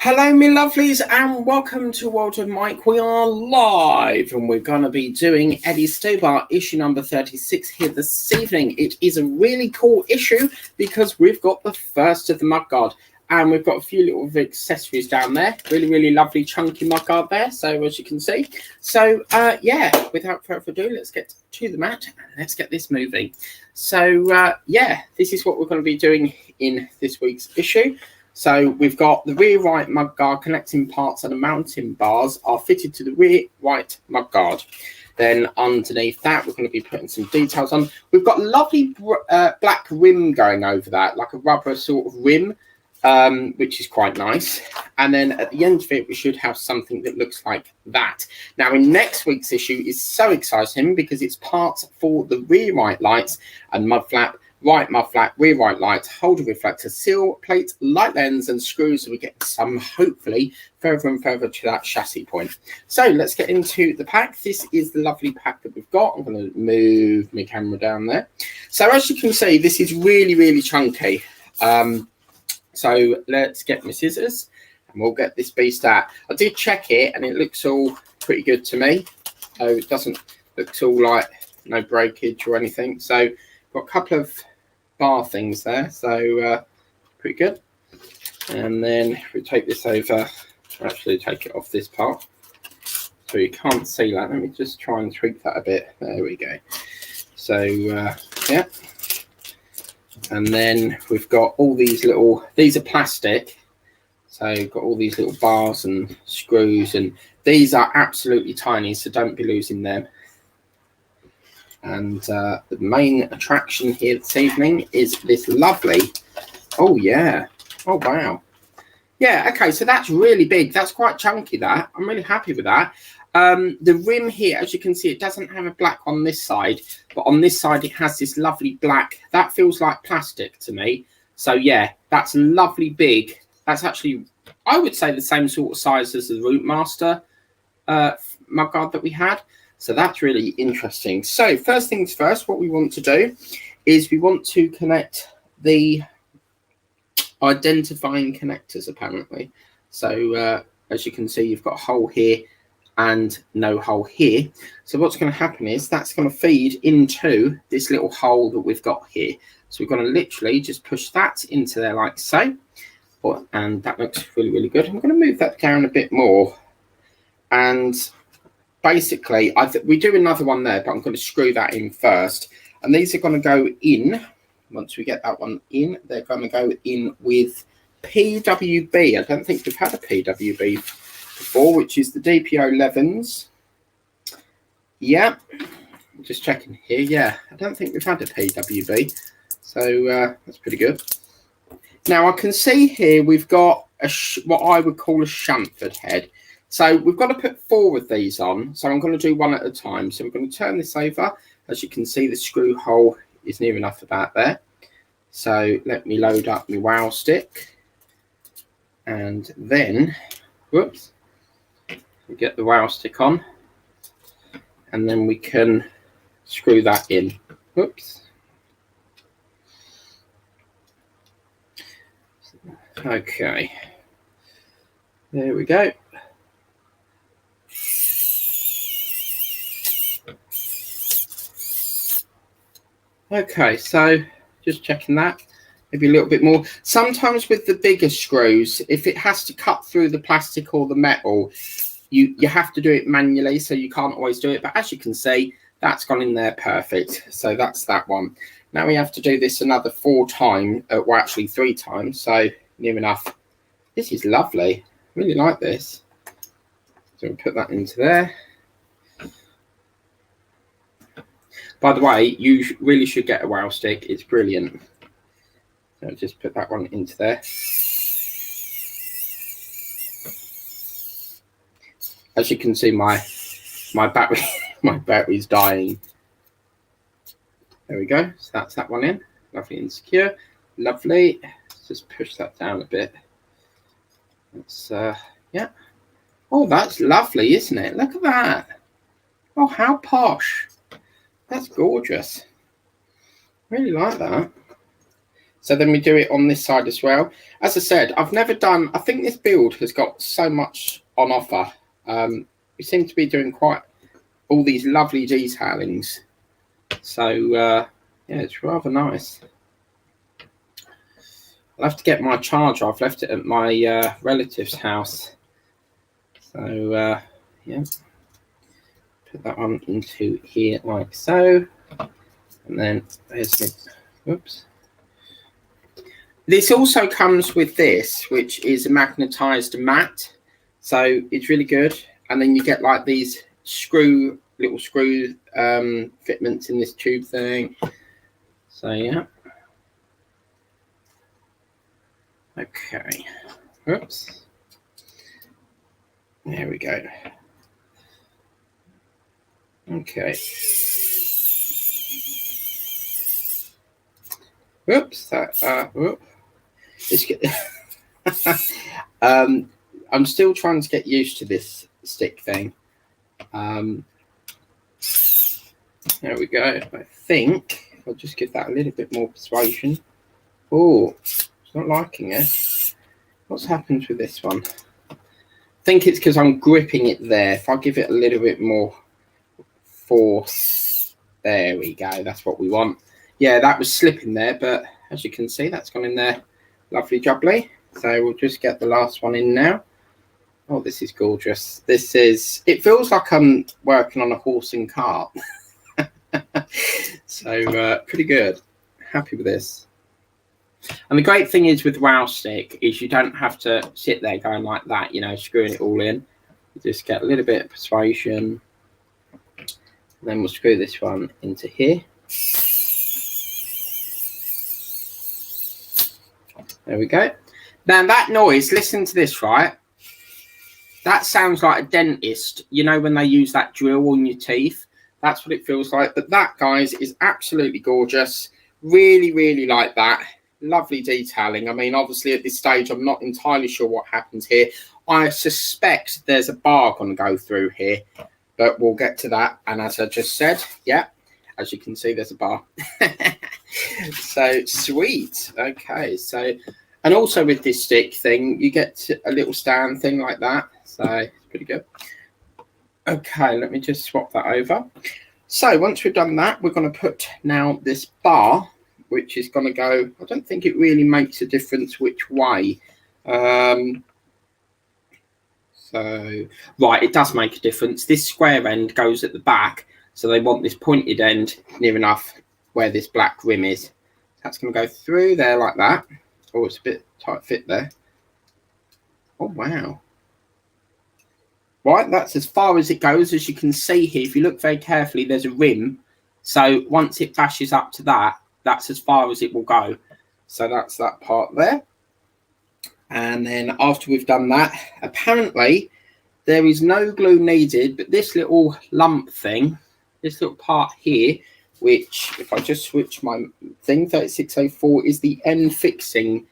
Hello, me lovelies, and welcome to World of Mike. We are live, and we're going to be doing Eddie Stobart issue number 36 here this evening. It is a really cool issue because we've got the first of the mudguard, and we've got a few little accessories down there. Really lovely chunky mudguard there, so as you can see. So, yeah, without further ado, let's get to the mat, and let's get this moving. So, yeah, this is what we're going to be doing in this week's issue. So we've got the rear right mudguard connecting parts and the mounting bars are fitted to the rear right mudguard. Then underneath that, we're going to be putting some details on. We've got a lovely black rim going over that, like a rubber sort of rim, which is quite nice. And then at the end of it, we should have something that looks like that. Now, in next week's issue is so exciting because it's parts for the rear right lights and mud flap, right mud flap, rear right light, holder reflector, seal plate, light lens, and screws. So we get some, hopefully, further and further to that chassis point. So let's get into the pack. This is the lovely pack that we've got. I'm going to move my camera down there. So as you can see, this is really chunky. So let's get my scissors and we'll get this beast out. I did check it and it looks all pretty good to me. So it doesn't look all like no breakage or anything. So got a couple of bar things there, so pretty good. And then we take this over, actually take it off this part so you can't see that. Let me just try and tweak that a bit. There we go. So yeah, and then we've got all these little, these are plastic, so you've got all these little bars and screws, and these are absolutely tiny, so don't be losing them. And the main attraction here this evening is this lovely, oh yeah, oh wow. Yeah, okay, so that's really big. That's quite chunky, that. I'm really happy with that. The rim here, as you can see, it doesn't have a black on this side, but on this side it has this lovely black. That feels like plastic to me. So yeah, that's lovely big. That's actually, I would say, the same sort of size as the Rootmaster mudguard that we had. So that's really interesting. So first things first, what we want to do is we want to connect the identifying connectors, apparently. So as you can see, you've got a hole here and no hole here. So what's going to happen is that's going to feed into this little hole that we've got here. So we're going to literally just push that into there like so. And that looks really good. I'm going to move that down a bit more. And basically, we do another one there, but I'm going to screw that in first. And these are going to go in. Once we get that one in, they're going to go in with PWB. I don't think we've had a PWB before, which is the DP11s. Yeah, just checking here. Yeah, I don't think we've had a PWB. So that's pretty good. Now, I can see here we've got what I would call a chamfered head. So we've got to put 4 of these on. So I'm going to do one at a time. So we're going to turn this over. As you can see, the screw hole is near enough about there. So let me load up my wow stick. And then, whoops, we get the wow stick on. And then we can screw that in. Whoops. Okay. There we go. Okay, so just checking that, maybe a little bit more. Sometimes with the bigger screws, if it has to cut through the plastic or the metal, you have to do it manually, so you can't always do it. But as you can see, that's gone in there perfect. So that's that one. Now we have to do this another 4 times, well, actually 3 times, so near enough. This is lovely. Really like this. So we'll put that into there. By the way, you really should get a wow stick. It's brilliant. So just put that one into there. As you can see, my battery my battery's dying. There we go. So that's that one in. Lovely and secure. Lovely. Let's just push that down a bit. That's yeah. Oh, that's lovely, isn't it? Look at that. Oh, how posh. That's gorgeous. Really like that. So then we do it on this side as well. As I said, I've never done, I think this build has got so much on offer. We seem to be doing quite all these lovely detailings. So yeah, it's rather nice. I'll have to get my charger. I've left it at my relative's house. So yeah, put that one into here like so. And then there's my, whoops. This also comes with this, which is a magnetized mat. So it's really good. And then you get like these little screw fitments in this tube thing. So yeah. Okay. Oops. There we go. Okay. Whoops. Whoop. I'm still trying to get used to this stick thing. There we go. I think I'll just give that a little bit more persuasion. Oh, it's not liking it. What's happened with this one? I think it's because I'm gripping it there. If I give it a little bit more force, there we go. That's what we want. Yeah, that was slipping there, but as you can see, that's gone in there lovely jubbly. So we'll just get the last one in now. Oh, this is gorgeous. This is, it feels like I'm working on a horse and cart. So pretty good. Happy with this. And the great thing is with Wow Stick is you don't have to sit there going like that, you know, screwing it all in. You just get a little bit of persuasion. And then we'll screw this one into here. There we go. Now that noise, listen to this, right? That sounds like a dentist, you know, when they use that drill on your teeth. That's what it feels like. But that, guys, is absolutely gorgeous. Really, really like that. Lovely detailing. I mean, obviously at this stage, I'm not entirely sure what happens here. I suspect there's a bar going to go through here, but we'll get to that. And as I just said, yeah, as you can see, there's a bar. So sweet. Okay. So, and also with this stick thing, you get a little stand thing like that. So it's pretty good. Okay, let me just swap that over. So once we've done that, we're going to put now this bar, which is going to go, I don't think it really makes a difference which way. So, right, it does make a difference. This square end goes at the back, so they want this pointed end near enough where this black rim is. That's going to go through there like that. Oh, it's a bit tight fit there. Oh, wow. Right, that's as far as it goes. As you can see here, if you look very carefully, there's a rim. So once it bashes up to that, that's as far as it will go. So that's that part there. And then after we've done that, apparently there is no glue needed, but this little lump thing, this little part here, which if I just switch my thing, 3604 is the end fixing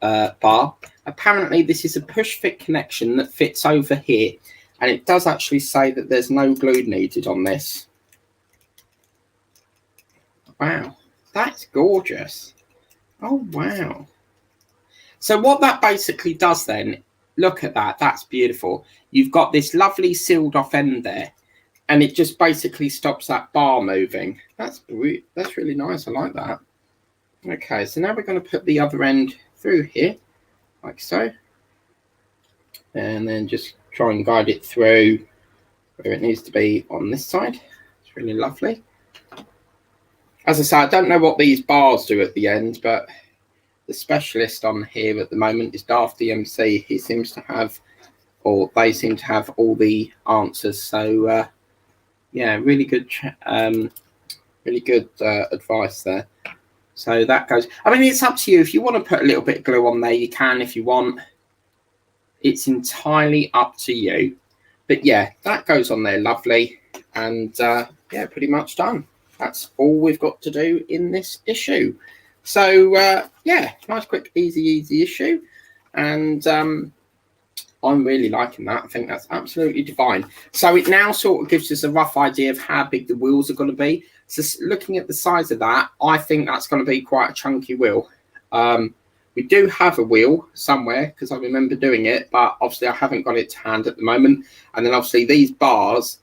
bar. Apparently this is a push fit connection that fits over here. And it does actually say that there's no glue needed on this. Wow, that's gorgeous. Oh, wow. So what that basically does then, look at that, that's beautiful. You've got this lovely sealed off end there, and it just basically stops that bar moving. That's really nice, I like that. Okay, so now we're going to put the other end through here, like so. And then just try and guide it through where it needs to be on this side. It's really lovely. As I say, I don't know what these bars do at the end, but the specialist on here at the moment is Daft DMC. He seems to have, or they seem to have all the answers. So yeah, really good advice there. So that goes, I mean, it's up to you. If you want to put a little bit of glue on there, you can. If you want, it's entirely up to you. But yeah, that goes on there lovely. And yeah, pretty much done. That's all we've got to do in this issue. So yeah, nice, quick, easy issue. And I'm really liking that. I think that's absolutely divine. So it now sort of gives us a rough idea of how big the wheels are going to be. So looking at the size of that, I think that's going to be quite a chunky wheel. We do have a wheel somewhere because I remember doing it, but obviously I haven't got it to hand at the moment. And then obviously these bars,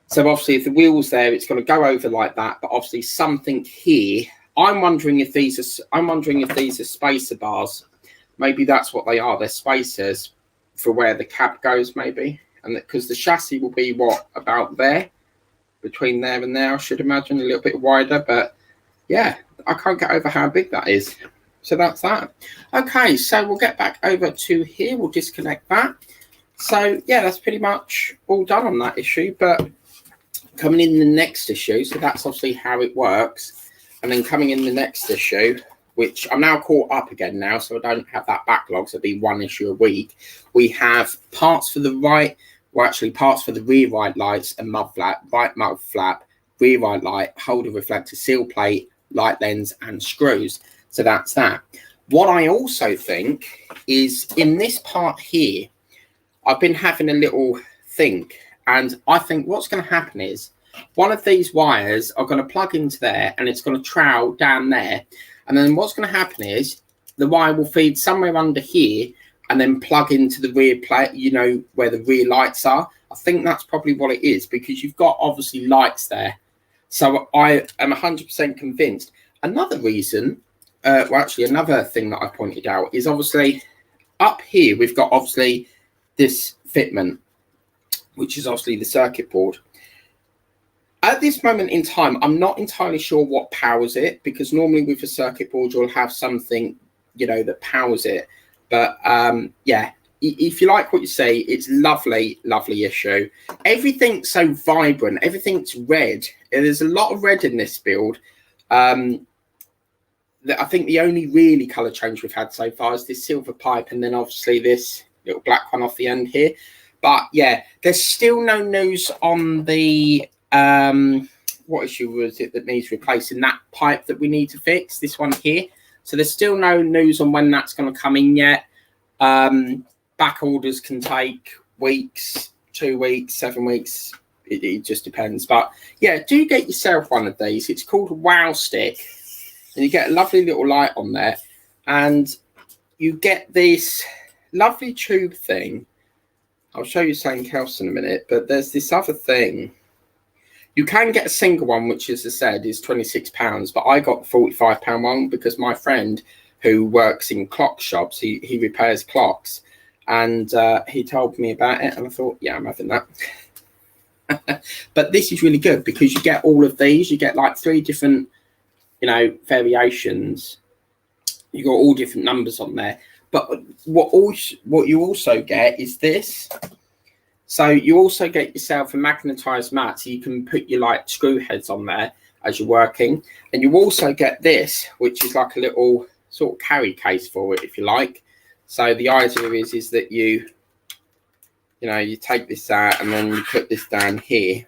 so obviously if the wheel's there, it's going to go over like that. But obviously something here, I'm wondering if these are spacer bars. Maybe that's what they are. They're spacers for where the cab goes, maybe. And because the chassis will be what, about there, between there and there, I should imagine, a little bit wider. But yeah, I can't get over how big that is. So that's that. Okay, so we'll get back over to here. We'll disconnect that. So yeah, that's pretty much all done on that issue. But coming in the next issue, so that's obviously how it works. And then coming in the next issue, which I'm now caught up again now, so I don't have that backlog, so it'll be one issue a week. We have parts for the right, well actually parts for the rear right lights and mud flap, right mud flap, rear right light, holder reflector, seal plate, light lens and screws. So that's that. What I also think is in this part here, I've been having a little think, and I think what's going to happen is one of these wires are going to plug into there and it's going to trowel down there. And then what's going to happen is the wire will feed somewhere under here and then plug into the rear plate, you know, where the rear lights are. I think that's probably what it is because you've got obviously lights there. So I am 100% convinced. Another reason, well, actually, another thing that I pointed out is obviously up here, we've got obviously this fitment, which is obviously the circuit board. At this moment in time, I'm not entirely sure what powers it because normally with a circuit board, you'll have something, you know, that powers it. But yeah, if you like what you see, it's lovely, lovely issue. Everything's so vibrant. Everything's red. There's a lot of red in this build. I think the only really colour change we've had so far is this silver pipe and then obviously this little black one off the end here. But yeah, there's still no news on the what issue was it that needs replacing, that pipe that we need to fix, this one here. So there's still no news on when that's going to come in yet. Back orders can take weeks, 2 weeks, 7 weeks. It just depends. But yeah, do get yourself one of these. It's called a Wow Stick. And you get a lovely little light on there. And you get this lovely tube thing. I'll show you something else in a minute. But there's this other thing. You can get a single one, which, as I said, is £26. But I got the £45 one because my friend who works in clock shops, he repairs clocks. And he told me about it. And I thought, yeah, I'm having that. But this is really good because you get all of these. You get like 3 different, you know, variations. You got all different numbers on there. But what you also get is this. So you also get yourself a magnetized mat, so you can put your like screw heads on there as you're working. And you also get this, which is like a little sort of carry case for it, if you like. So the idea is that you know, you take this out and then you put this down here.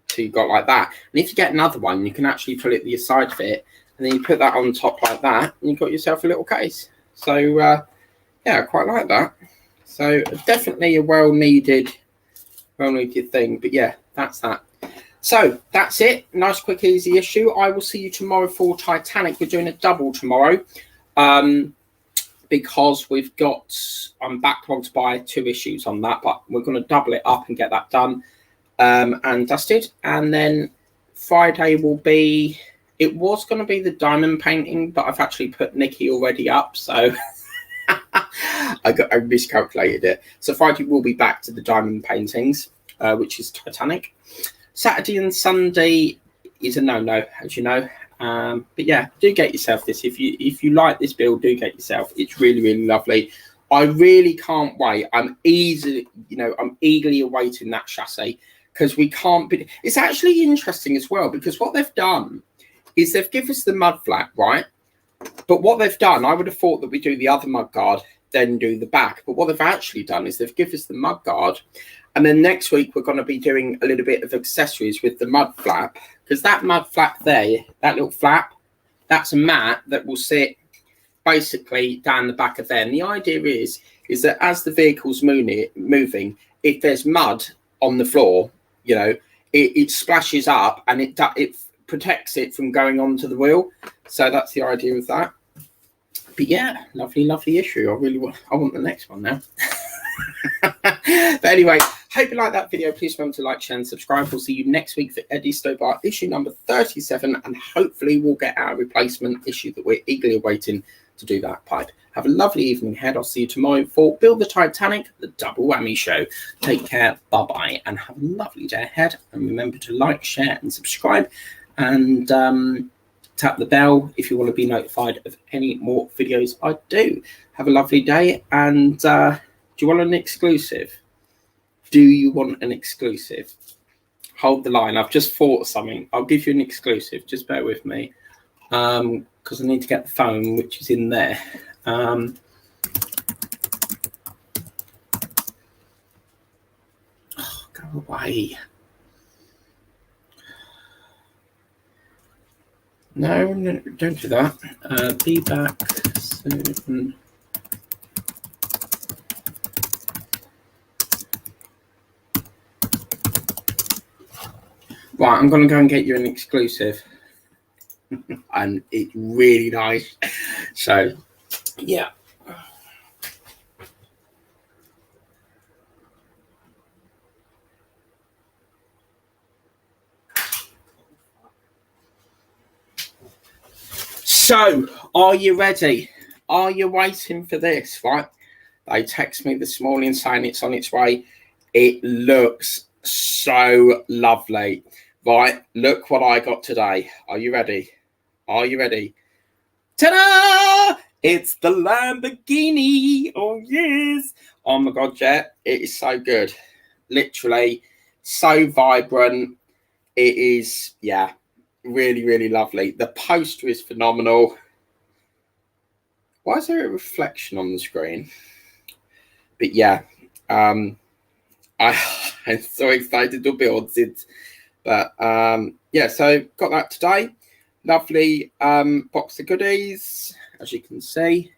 So you've got like that. And if you get another one, you can actually put it the side of it, and then you put that on top like that, and you've got yourself a little case. So yeah, I quite like that. So definitely a well-needed thing. But yeah, that's that. So that's it. Nice, quick, easy issue. I will see you tomorrow for Titanic. We're doing a double tomorrow. Because we've got, I'm backlogged by 2 issues on that, but we're going to double it up and get that done and dusted. And then Friday will be, it was going to be the diamond painting, but I've actually put Nikki already up, so I miscalculated it. So Friday we'll be back to the diamond paintings, which is Titanic. Saturday and Sunday is a no-no, as you know. But yeah, do get yourself this. If you like this build, do get yourself. It's really, really lovely. I really can't wait. I'm eagerly awaiting that chassis because we can't be. It's actually interesting as well because what they've done is they've given us the mud flap, right? But what they've done, I would have thought that we do the other mud guard, then do the back. But what they've actually done is they've given us the mud guard. And then next week, we're going to be doing a little bit of accessories with the mud flap. Because that mud flap there, that little flap, that's a mat that will sit basically down the back of there. And the idea is that as the vehicle's moving, if there's mud on the floor, you know, it splashes up and it protects it from going onto the wheel. So that's the idea of that. But yeah, lovely issue. I want the next one now. But anyway, hope you like that video. Please remember to like, share, and subscribe. We'll see you next week for Eddie Stobart issue number 37, and hopefully we'll get our replacement issue that we're eagerly awaiting to do that pipe. Have a lovely evening ahead. I'll see you tomorrow for Build the Titanic, the Double Whammy Show. Take care, bye-bye, and have a lovely day ahead. And remember to like, share, and subscribe, and tap the bell if you want to be notified of any more videos I do. Have a lovely day, and do you want an exclusive? Do you want an exclusive? Hold the line. I've just thought of something. I'll give you an exclusive. Just bear with me, because I need to get the phone, which is in there. Oh, go away. No, don't do that. Be back soon. Right, I'm going to go and get you an exclusive. And it's really nice. So, yeah. So, are you ready? Are you waiting for this, right? They text me this morning saying it's on its way. It looks so lovely. Right, look what I got today. Are you ready? Are you ready? Ta-da! It's the Lamborghini. Oh, yes. Oh, my God, yeah. It is so good. Literally, so vibrant. It is, yeah, really lovely. The poster is phenomenal. Why is there a reflection on the screen? But, yeah, I'm so excited to build it. But, yeah, so got that today. Lovely box of goodies, as you can see.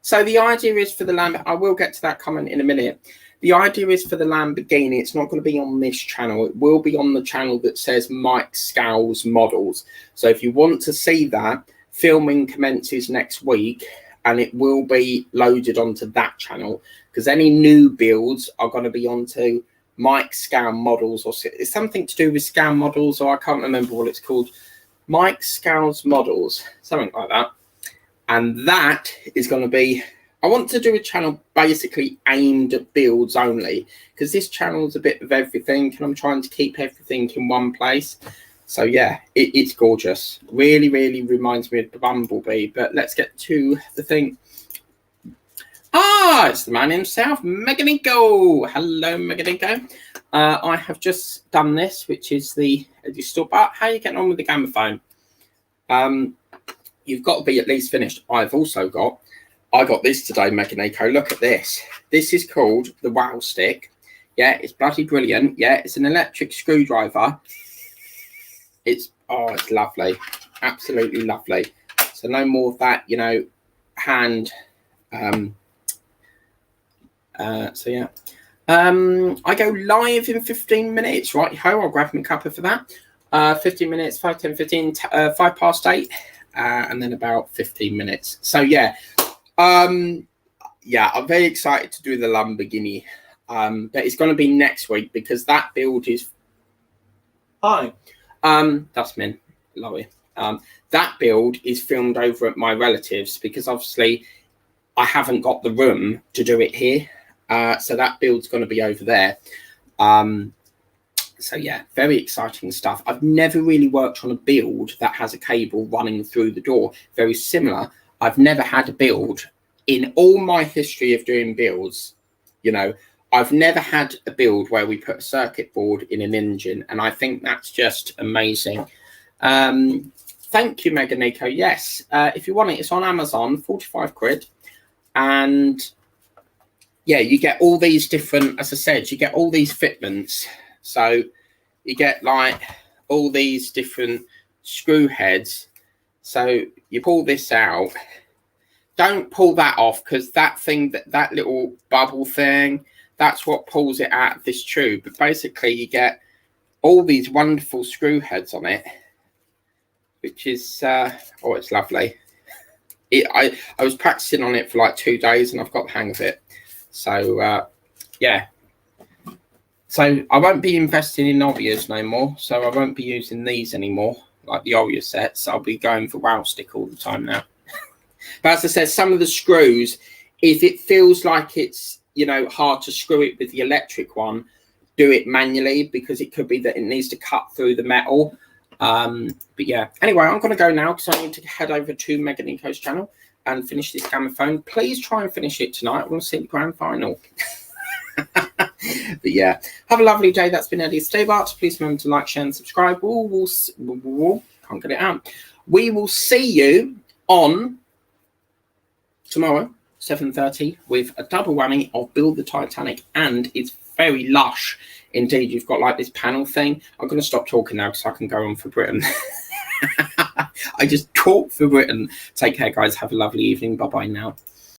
So the idea is for the Lamborghini, I will get to that comment in a minute. The idea is for the Lamborghini, it's not going to be on this channel. It will be on the channel that says Mike Scowls Models. So if you want to see that, filming commences next week, and it will be loaded onto that channel, because any new builds are going to be onto Mike Scowl Models, or it's something to do with Scowl Models, or I can't remember what it's called. Mike Scowls Models, something like that. And that is going to be, I want to do a channel basically aimed at builds only, because this channel is a bit of everything, and I'm trying to keep everything in one place. So yeah, it's gorgeous. Really reminds me of the Bumblebee. But let's get to the thing. Ah, it's the man himself, Meganico. Hello, Meganico. I have just done this, which is the Eddie Stobart. How are you getting on with the gramophone? You've got to be at least finished. I got this today, Meganico. Look at this. This is called the Wow Stick. Yeah, it's bloody brilliant. Yeah, it's an electric screwdriver. It's lovely. Absolutely lovely. So no more of that, you know, hand. So yeah. I go live in 15 minutes. Right, ho, I'll grab my cuppa for that. 15 minutes, 5, 10, 15, 5 past 8, and then about 15 minutes. So yeah. Yeah, I'm very excited to do the Lamborghini. But it's going to be next week, because that build is Dustman, Laurie. That build is filmed over at my relatives, because obviously I haven't got the room to do it here. So that build's going to be over there. So yeah, very exciting stuff. I've never really worked on a build that has a cable running through the door. Very similar. I've never had a build in all my history of doing builds. You know, I've never had a build where we put a circuit board in an engine, and I think that's just amazing. Thank you, Meganico. Yes, if you want it, it's on Amazon, 45 quid. And yeah, you get all these different, as I said, you get all these fitments. So you get like all these different screw heads. So you pull this out. Don't pull that off, because that thing, that little bubble thing, that's what pulls it out of this tube. But basically you get all these wonderful screw heads on it, which is, oh, it's lovely. I was practicing on it for like 2 days and I've got the hang of it. So yeah. So I won't be investing in Ovias no more. So I won't be using these anymore, like the Ovia sets. I'll be going for wow stick all the time now. But as I said, some of the screws, if it feels like it's, you know, hard to screw it with the electric one, do it manually, because it could be that it needs to cut through the metal. But yeah, anyway, I'm going to go now because I need to head over to Megan Nico's channel and finish this gramophone. Please try and finish it tonight. I want to see the grand final. But yeah, have a lovely day. That's been Eddie Stobart. Please remember to like, share and subscribe. Can't get it out. We will see you on tomorrow, 7:30, with a double whammy of Build the Titanic, and it's very lush indeed. You've got like this panel thing. I'm going to stop talking now because I can go on for Britain. I just talk for Britain. Take care, guys. Have a lovely evening. Bye bye now.